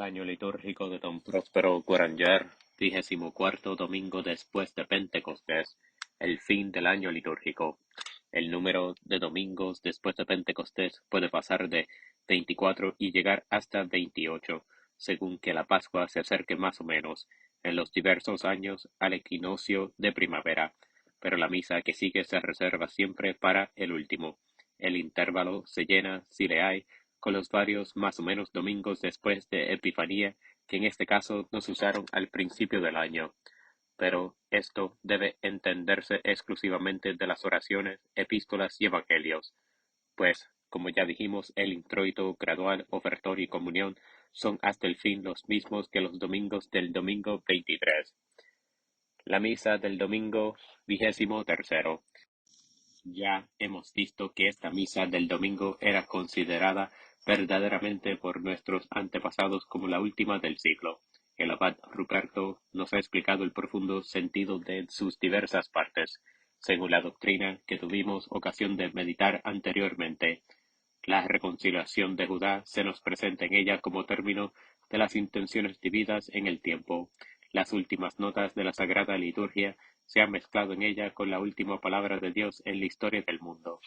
año litúrgico de Don Próspero Guaranger, 24º domingo después de Pentecostés, el fin del año litúrgico. El número de domingos después de Pentecostés puede pasar de 24 y llegar hasta 28, según que la Pascua se acerque más o menos, en los diversos años al equinoccio de primavera, pero la misa que sigue se reserva siempre para el último. El intervalo se llena, si le hay, con los varios más o menos domingos después de Epifanía, que en este caso no se usaron al principio del año. Pero esto debe entenderse exclusivamente de las oraciones, epístolas y evangelios, pues, como ya dijimos, el introito, gradual, ofertorio y comunión son hasta el fin los mismos que los domingos del domingo 23. La misa del domingo 23. Ya hemos visto que esta misa del domingo era considerada verdaderamente por nuestros antepasados como la última del siglo. El abad Ruperto nos ha explicado el profundo sentido de sus diversas partes, según la doctrina que tuvimos ocasión de meditar anteriormente. La reconciliación de Judá se nos presenta en ella como término de las intenciones divididas en el tiempo. Las últimas notas de la Sagrada Liturgia se han mezclado en ella con la última palabra de Dios en la historia del mundo.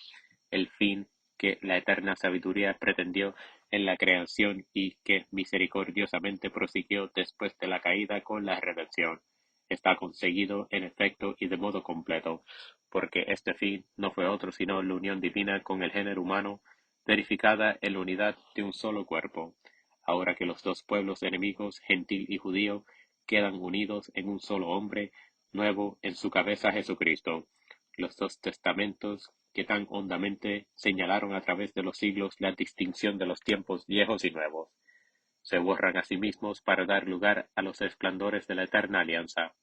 El fin que la eterna sabiduría pretendió en la creación y que misericordiosamente prosiguió después de la caída con la redención, está conseguido en efecto y de modo completo, porque este fin no fue otro sino la unión divina con el género humano, verificada en la unidad de un solo cuerpo, ahora que los dos pueblos enemigos, gentil y judío, quedan unidos en un solo hombre, nuevo en su cabeza Jesucristo. Los dos testamentos que tan hondamente señalaron a través de los siglos la distinción de los tiempos viejos y nuevos, se borran a sí mismos para dar lugar a los esplendores de la eterna alianza.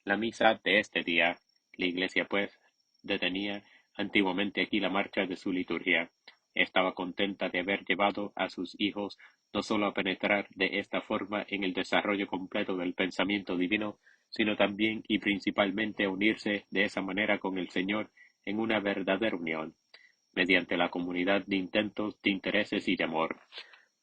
La misa de este día, la Iglesia pues, detenía antiguamente aquí la marcha de su liturgia. Estaba contenta de haber llevado a sus hijos no sólo a penetrar de esta forma en el desarrollo completo del pensamiento divino, sino también y principalmente a unirse de esa manera con el Señor en una verdadera unión, mediante la comunidad de intentos, de intereses y de amor.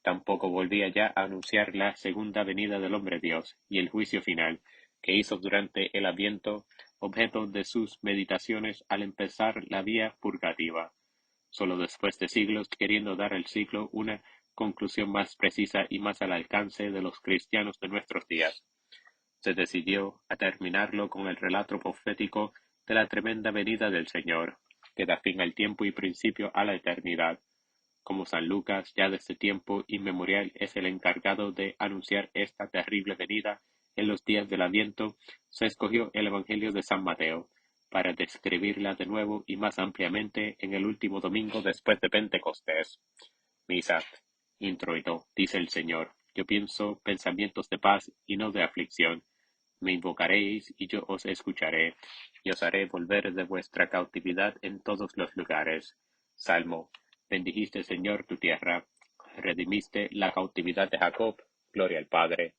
Tampoco volvía ya a anunciar la segunda venida del hombre Dios y el juicio final, que hizo durante el Adviento objeto de sus meditaciones al empezar la vía purgativa, sólo después de siglos queriendo dar al siglo una conclusión más precisa y más al alcance de los cristianos de nuestros días. Se decidió a terminarlo con el relato profético de la tremenda venida del Señor, que da fin al tiempo y principio a la eternidad. Como San Lucas ya desde tiempo inmemorial es el encargado de anunciar esta terrible venida en los días del Adviento, se escogió el Evangelio de San Mateo, para describirla de nuevo y más ampliamente en el último domingo después de Pentecostés. Misa. Introito, dice el Señor, yo pienso pensamientos de paz y no de aflicción. Me invocaréis y yo os escucharé, y os haré volver de vuestra cautividad en todos los lugares. Salmo. Bendijiste, Señor, tu tierra. Redimiste la cautividad de Jacob. Gloria al Padre.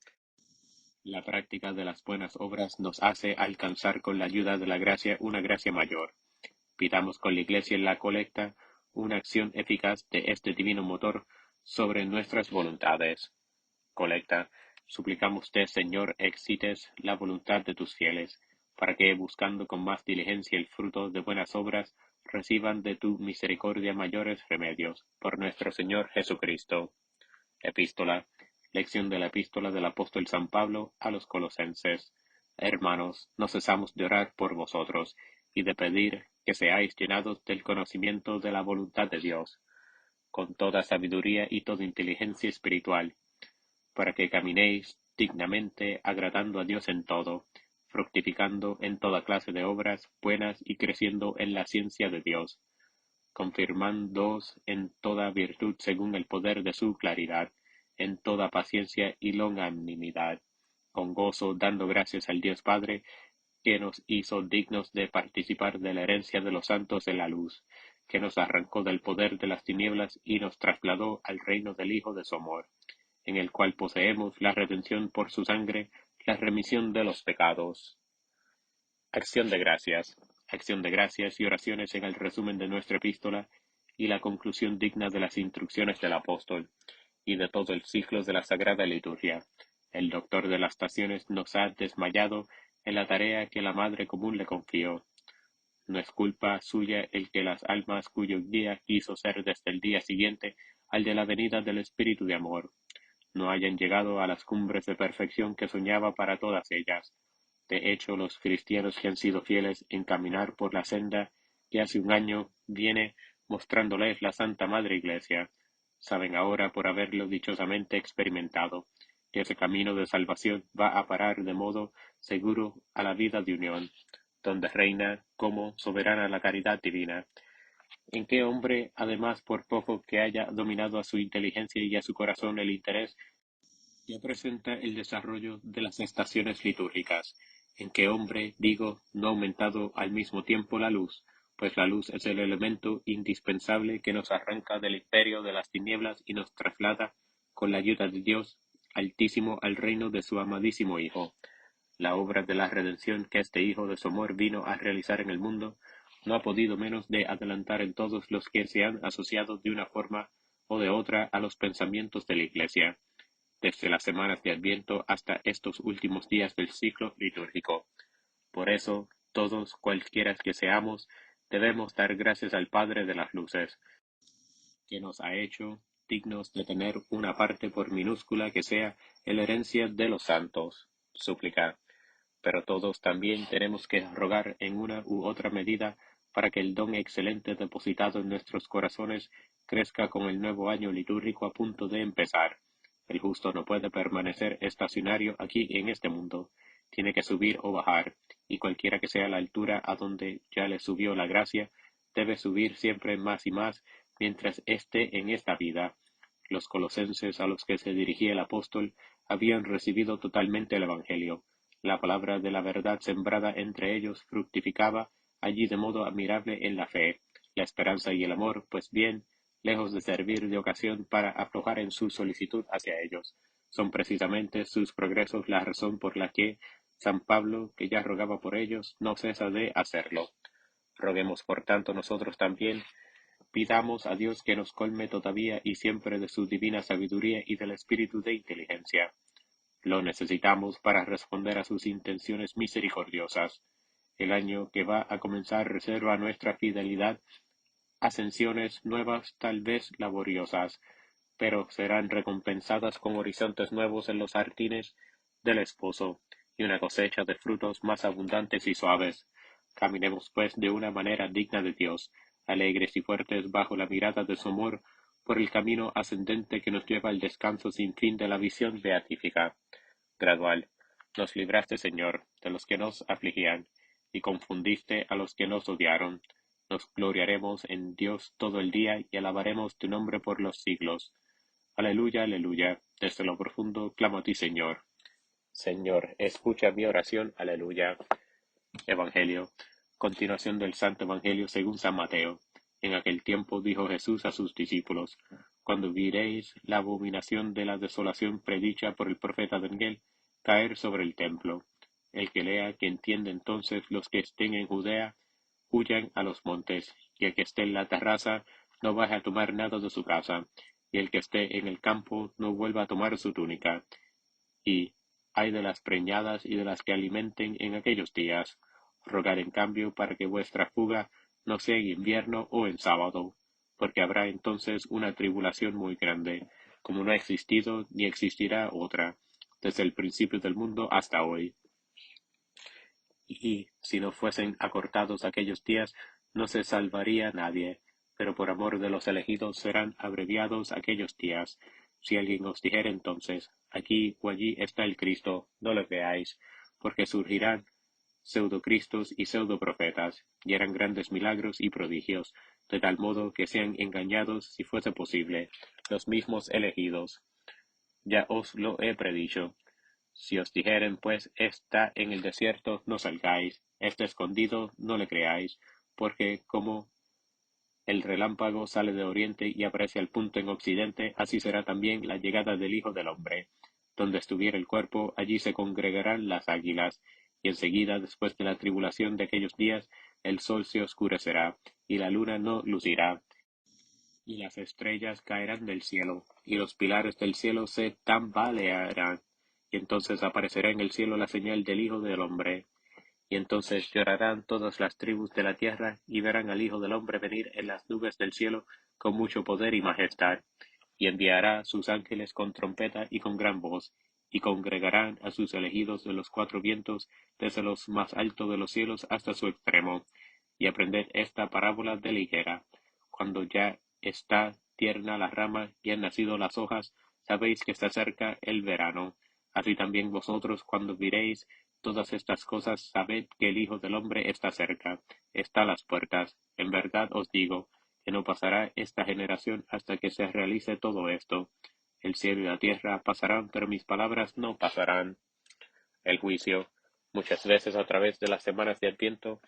La práctica de las buenas obras nos hace alcanzar con la ayuda de la gracia una gracia mayor. Pidamos con la Iglesia en la colecta una acción eficaz de este divino motor sobre nuestras voluntades. Colecta. Suplicamos-te, Señor, excites la voluntad de tus fieles, para que, buscando con más diligencia el fruto de buenas obras, reciban de tu misericordia mayores remedios. Por nuestro Señor Jesucristo. Epístola. Lección de la epístola del apóstol San Pablo a los Colosenses. Hermanos, no cesamos de orar por vosotros, y de pedir que seáis llenados del conocimiento de la voluntad de Dios, con toda sabiduría y toda inteligencia espiritual, para que caminéis dignamente, agradando a Dios en todo, fructificando en toda clase de obras buenas y creciendo en la ciencia de Dios, confirmándoos en toda virtud según el poder de su claridad, en toda paciencia y longanimidad, con gozo dando gracias al Dios Padre, que nos hizo dignos de participar de la herencia de los santos en la luz, que nos arrancó del poder de las tinieblas y nos trasladó al reino del Hijo de su amor, en el cual poseemos la redención por su sangre, la remisión de los pecados. Acción de gracias. Acción de gracias y oraciones en el resumen de nuestra epístola y la conclusión digna de las instrucciones del apóstol. y de todo el ciclo de la Sagrada Liturgia. El doctor de las Naciones nos ha desmayado en la tarea que la Madre Común le confió. No es culpa suya el que las almas cuyo guía quiso ser desde el día siguiente al de la venida del Espíritu de Amor, no hayan llegado a las cumbres de perfección que soñaba para todas ellas. De hecho, los cristianos que han sido fieles en caminar por la senda que hace un año viene mostrándoles la Santa Madre Iglesia, saben ahora, por haberlo dichosamente experimentado, que ese camino de salvación va a parar de modo seguro a la vida de unión, donde reina como soberana la caridad divina. ¿En qué hombre, además, por poco que haya dominado a su inteligencia y a su corazón el interés, ya presenta el desarrollo de las estaciones litúrgicas? ¿En qué hombre, digo, no ha aumentado al mismo tiempo la luz? Pues la luz es el elemento indispensable que nos arranca del imperio de las tinieblas y nos traslada, con la ayuda de Dios Altísimo, al reino de su amadísimo Hijo. La obra de la redención que este Hijo de su amor vino a realizar en el mundo no ha podido menos de adelantar en todos los que se han asociado de una forma o de otra a los pensamientos de la Iglesia, desde las semanas de Adviento hasta estos últimos días del ciclo litúrgico. Por eso, todos, cualquiera que seamos, debemos dar gracias al Padre de las Luces, que nos ha hecho dignos de tener una parte, por minúscula que sea, en la herencia de los santos. Súplica. Pero todos también tenemos que rogar en una u otra medida para que el don excelente depositado en nuestros corazones crezca con el nuevo año litúrgico a punto de empezar. El justo no puede permanecer estacionario aquí en este mundo, tiene que subir o bajar, y cualquiera que sea la altura a donde ya le subió la gracia, debe subir siempre más y más mientras esté en esta vida. Los colosenses a los que se dirigía el apóstol habían recibido totalmente el Evangelio. La palabra de la verdad sembrada entre ellos fructificaba allí de modo admirable en la fe, la esperanza y el amor, pues bien, lejos de servir de ocasión para aflojar en su solicitud hacia ellos, son precisamente sus progresos la razón por la que San Pablo, que ya rogaba por ellos, no cesa de hacerlo. Roguemos por tanto nosotros también, pidamos a Dios que nos colme todavía y siempre de su divina sabiduría y del espíritu de inteligencia. Lo necesitamos para responder a sus intenciones misericordiosas. El año que va a comenzar reserva a nuestra fidelidad ascensiones nuevas, tal vez laboriosas, pero serán recompensadas con horizontes nuevos en los jardines del esposo, y una cosecha de frutos más abundantes y suaves. Caminemos pues de una manera digna de Dios, alegres y fuertes bajo la mirada de su amor, por el camino ascendente que nos lleva al descanso sin fin de la visión beatífica. Gradual, nos libraste, Señor, de los que nos afligían, y confundiste a los que nos odiaron. Nos gloriaremos en Dios todo el día y alabaremos tu nombre por los siglos. Aleluya, aleluya. Desde lo profundo clamo a ti, Señor. Señor, escucha mi oración. Aleluya. Evangelio. Continuación del Santo Evangelio según San Mateo. En aquel tiempo dijo Jesús a sus discípulos: Cuando viréis la abominación de la desolación predicha por el profeta Daniel caer sobre el templo, el que lea, que entiende, entonces los que estén en Judea huyan a los montes, y el que esté en la terraza no vaya a tomar nada de su casa, y el que esté en el campo no vuelva a tomar su túnica. Y ay de las preñadas y de las que alimenten en aquellos días. Rogad en cambio para que vuestra fuga no sea en invierno o en sábado, porque habrá entonces una tribulación muy grande, como no ha existido ni existirá otra, desde el principio del mundo hasta hoy. Y si no fuesen acortados aquellos días, no se salvaría nadie, pero por amor de los elegidos serán abreviados aquellos días. Si alguien os dijere entonces, aquí o allí está el Cristo, no le veáis, porque surgirán pseudocristos y pseudoprofetas, y harán grandes milagros y prodigios, de tal modo que sean engañados, si fuese posible, los mismos elegidos. Ya os lo he predicho. Si os dijeren, pues, está en el desierto, no salgáis; está escondido, no le creáis; porque como el relámpago sale de oriente y aparece al punto en occidente, así será también la llegada del Hijo del hombre. Donde estuviere el cuerpo, allí se congregarán las águilas. Y enseguida, después de la tribulación de aquellos días, el sol se oscurecerá, y la luna no lucirá, y las estrellas caerán del cielo, y los pilares del cielo se tambalearán, y entonces aparecerá en el cielo la señal del Hijo del Hombre. Y entonces llorarán todas las tribus de la tierra, y verán al Hijo del Hombre venir en las nubes del cielo con mucho poder y majestad, y enviará sus ángeles con trompeta y con gran voz, y congregarán a sus elegidos de los cuatro vientos, desde los más altos de los cielos hasta su extremo. Y aprended esta parábola de ligera. Cuando ya está tierna la rama y han nacido las hojas, sabéis que está cerca el verano. Así también vosotros, cuando miréis todas estas cosas, sabed que el Hijo del Hombre está cerca, está a las puertas. En verdad os digo, que no pasará esta generación hasta que se realice todo esto. El cielo y la tierra pasarán, pero mis palabras no pasarán. El juicio, muchas veces a través de las semanas de Adviento,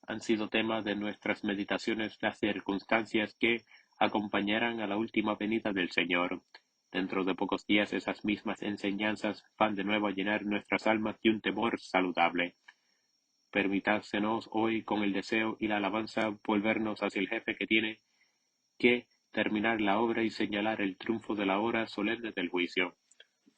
han sido tema de nuestras meditaciones las circunstancias que acompañarán a la última venida del Señor. Dentro de pocos días esas mismas enseñanzas van de nuevo a llenar nuestras almas de un temor saludable. Permítasenos hoy, con el deseo y la alabanza, volvernos hacia el jefe que tiene que terminar la obra y señalar el triunfo de la hora solemne del juicio.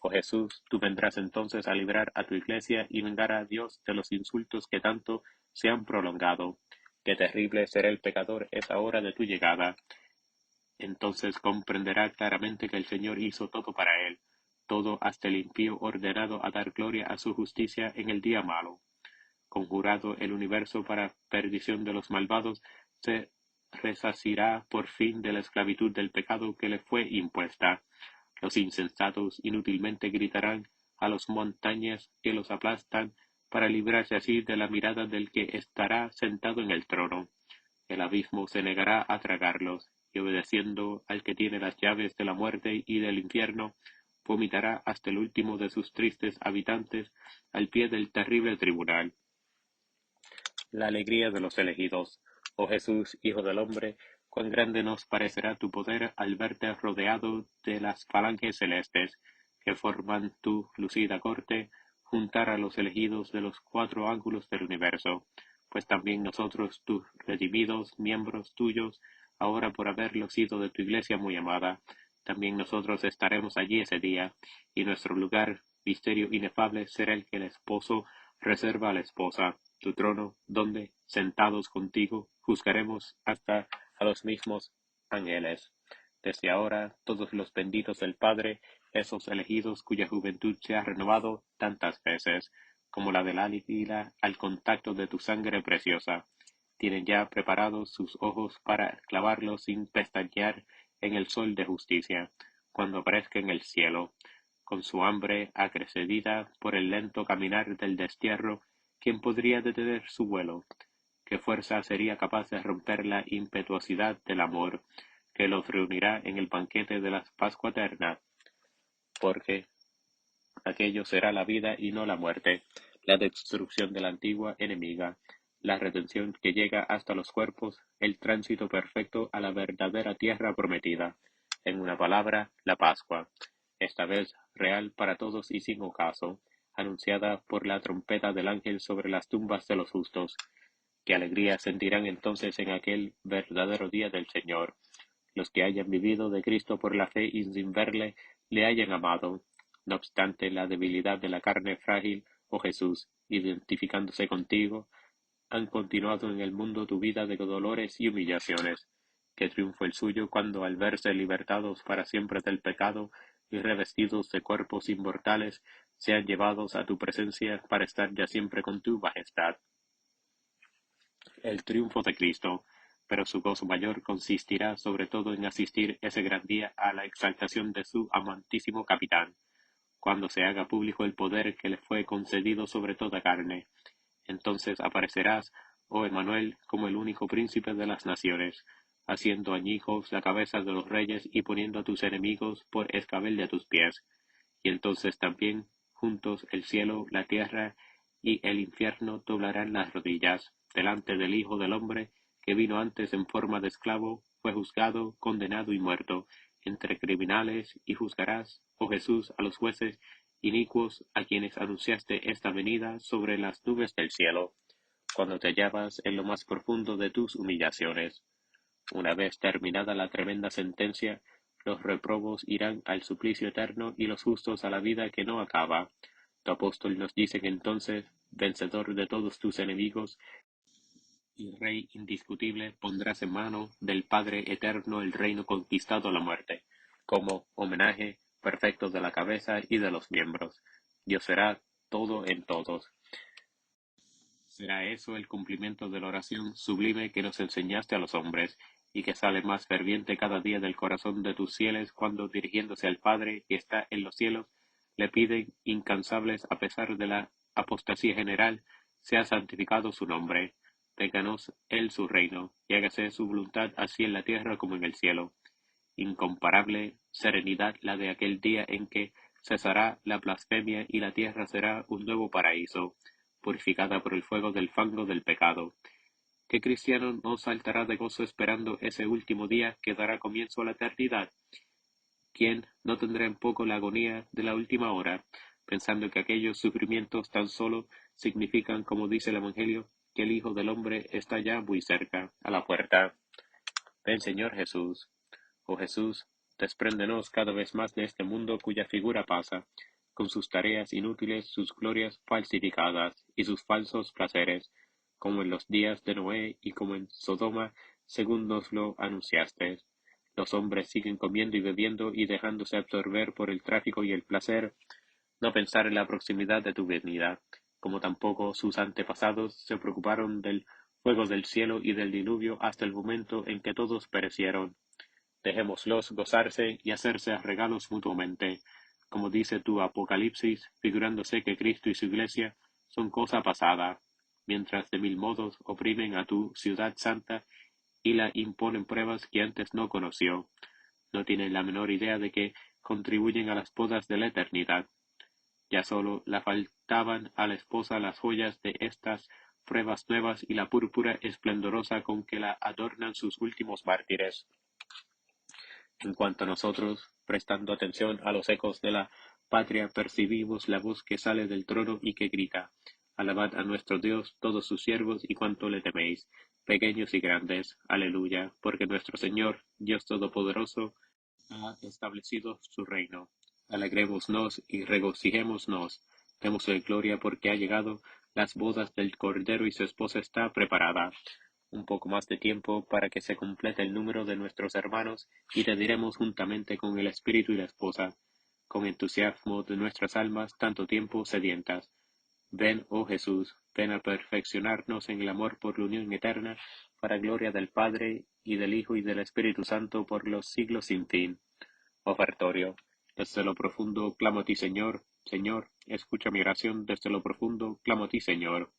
Oh Jesús, tú vendrás entonces a librar a tu iglesia y vengar a Dios de los insultos que tanto se han prolongado. Qué terrible será el pecador esa hora de tu llegada. Entonces comprenderá claramente que el Señor hizo todo para él, todo hasta el impío ordenado a dar gloria a su justicia en el día malo. Conjurado el universo para perdición de los malvados, se resarcirá por fin de la esclavitud del pecado que le fue impuesta. Los insensatos inútilmente gritarán a las montañas que los aplastan para librarse así de la mirada del que estará sentado en el trono. El abismo se negará a tragarlos, y obedeciendo al que tiene las llaves de la muerte y del infierno, vomitará hasta el último de sus tristes habitantes al pie del terrible tribunal. La alegría de los elegidos. Oh Jesús, Hijo del Hombre, cuán grande nos parecerá tu poder al verte rodeado de las falanges celestes, que forman tu lucida corte, juntar a los elegidos de los cuatro ángulos del universo, pues también nosotros, tus redimidos, miembros tuyos, ahora por haberlo sido de tu iglesia muy amada, también nosotros estaremos allí ese día, y nuestro lugar, misterio inefable, será el que el esposo reserva a la esposa, tu trono, donde, sentados contigo, juzgaremos hasta a los mismos ángeles. Desde ahora, todos los benditos del Padre, esos elegidos cuya juventud se ha renovado tantas veces, como la del águila al contacto de tu sangre preciosa, tienen ya preparados sus ojos para clavarlos sin pestañear en el sol de justicia, cuando aparezca en el cielo, con su hambre acrecedida por el lento caminar del destierro. ¿Quién podría detener su vuelo? ¿Qué fuerza sería capaz de romper la impetuosidad del amor que los reunirá en el banquete de la Pascua eterna? Porque aquello será la vida y no la muerte, la destrucción de la antigua enemiga, la redención que llega hasta los cuerpos, el tránsito perfecto a la verdadera tierra prometida. En una palabra, la Pascua, esta vez real para todos y sin ocaso, anunciada por la trompeta del ángel sobre las tumbas de los justos. Qué alegría sentirán entonces en aquel verdadero día del Señor, los que hayan vivido de Cristo por la fe y sin verle le hayan amado. No obstante la debilidad de la carne frágil, oh Jesús, identificándose contigo, han continuado en el mundo tu vida de dolores y humillaciones. Qué triunfo el suyo cuando, al verse libertados para siempre del pecado y revestidos de cuerpos inmortales, sean llevados a tu presencia para estar ya siempre con tu majestad. El triunfo de Cristo, pero su gozo mayor consistirá sobre todo en asistir ese gran día a la exaltación de su amantísimo Capitán, cuando se haga público el poder que le fue concedido sobre toda carne. Entonces aparecerás, oh Emmanuel, como el único príncipe de las naciones, haciendo añicos la cabeza de los reyes y poniendo a tus enemigos por escabel de tus pies. Y entonces también, juntos el cielo, la tierra y el infierno doblarán las rodillas delante del Hijo del Hombre, que vino antes en forma de esclavo, fue juzgado, condenado y muerto, entre criminales, y juzgarás, oh Jesús, a los jueces inicuos a quienes anunciaste esta venida sobre las nubes del cielo, cuando te hallabas en lo más profundo de tus humillaciones. Una vez terminada la tremenda sentencia, los reprobos irán al suplicio eterno y los justos a la vida que no acaba. Tu apóstol nos dice que entonces, vencedor de todos tus enemigos y Rey indiscutible, pondrás en mano del Padre eterno el reino conquistado a la muerte, como homenaje perfecto de la cabeza y de los miembros. Dios será todo en todos. ¿Será eso el cumplimiento de la oración sublime que nos enseñaste a los hombres, y que sale más ferviente cada día del corazón de tus fieles cuando, dirigiéndose al Padre que está en los cielos, le piden, incansables a pesar de la apostasía general, sea santificado su nombre, ténganos él su reino, y hágase su voluntad así en la tierra como en el cielo? Incomparable serenidad la de aquel día en que cesará la blasfemia y la tierra será un nuevo paraíso, purificada por el fuego del fango del pecado. ¿Qué cristiano no saltará de gozo esperando ese último día que dará comienzo a la eternidad? ¿Quién no tendrá en poco la agonía de la última hora, pensando que aquellos sufrimientos tan solo significan, como dice el Evangelio, que el Hijo del Hombre está ya muy cerca, a la puerta? Ven, Señor Jesús. Oh Jesús, despréndenos cada vez más de este mundo cuya figura pasa, con sus tareas inútiles, sus glorias falsificadas y sus falsos placeres, como en los días de Noé y como en Sodoma, según nos lo anunciaste. Los hombres siguen comiendo y bebiendo y dejándose absorber por el tráfico y el placer, no pensar en la proximidad de tu venida, como tampoco sus antepasados se preocuparon del fuego del cielo y del diluvio hasta el momento en que todos perecieron. Dejémoslos gozarse y hacerse regalos mutuamente, como dice tu Apocalipsis, figurándose que Cristo y su Iglesia son cosa pasada, mientras de mil modos oprimen a tu ciudad santa y la imponen pruebas que antes no conoció. No tienen la menor idea de que contribuyen a las bodas de la eternidad. Ya sólo le faltaban a la esposa las joyas de estas pruebas nuevas y la púrpura esplendorosa con que la adornan sus últimos mártires. En cuanto a nosotros, prestando atención a los ecos de la patria, percibimos la voz que sale del trono y que grita: Alabad a nuestro Dios todos sus siervos y cuanto le teméis, pequeños y grandes. Aleluya, porque nuestro Señor, Dios Todopoderoso, ha establecido su reino. Alegrémonos y regocijémonos, démosle gloria porque ha llegado las bodas del Cordero y su esposa está preparada. Un poco más de tiempo para que se complete el número de nuestros hermanos y te diremos juntamente con el Espíritu y la esposa, con entusiasmo de nuestras almas tanto tiempo sedientas. Ven, oh Jesús, ven a perfeccionarnos en el amor por la unión eterna, para gloria del Padre, y del Hijo, y del Espíritu Santo, por los siglos sin fin. Ofertorio. Desde lo profundo clamo a ti, Señor. Señor, escucha mi oración. Desde lo profundo clamo a ti, Señor.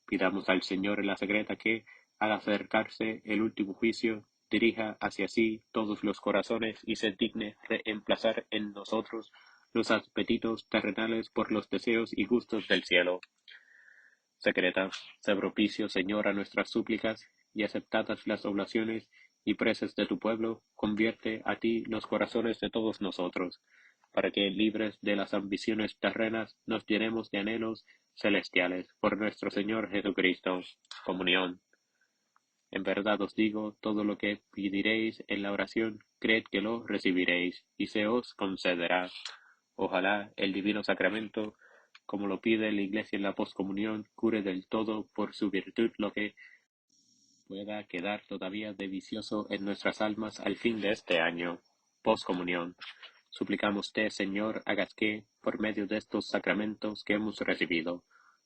Pidamos al Señor en la secreta que, al acercarse el último juicio, dirija hacia sí todos los corazones y se digne reemplazar en nosotros los apetitos terrenales por los deseos y gustos del cielo. Secreta, sé propicio, Señor, a nuestras súplicas, y aceptadas las oblaciones y preces de tu pueblo, convierte a ti los corazones de todos nosotros, para que, libres de las ambiciones terrenas, nos llenemos de anhelos celestiales, por nuestro Señor Jesucristo. Comunión. En verdad os digo, todo lo que pediréis en la oración, creed que lo recibiréis, y se os concederá. Ojalá el divino sacramento, como lo pide la Iglesia en la poscomunión, cure del todo por su virtud lo que pueda quedar todavía de vicioso en nuestras almas al fin de este año. Poscomunión. Suplicámoste, Señor, hagas que, por medio de estos sacramentos que hemos recibido,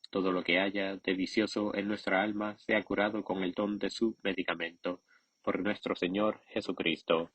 todo lo que haya de vicioso en nuestra alma sea curado con el don de su medicamento. Por nuestro Señor Jesucristo.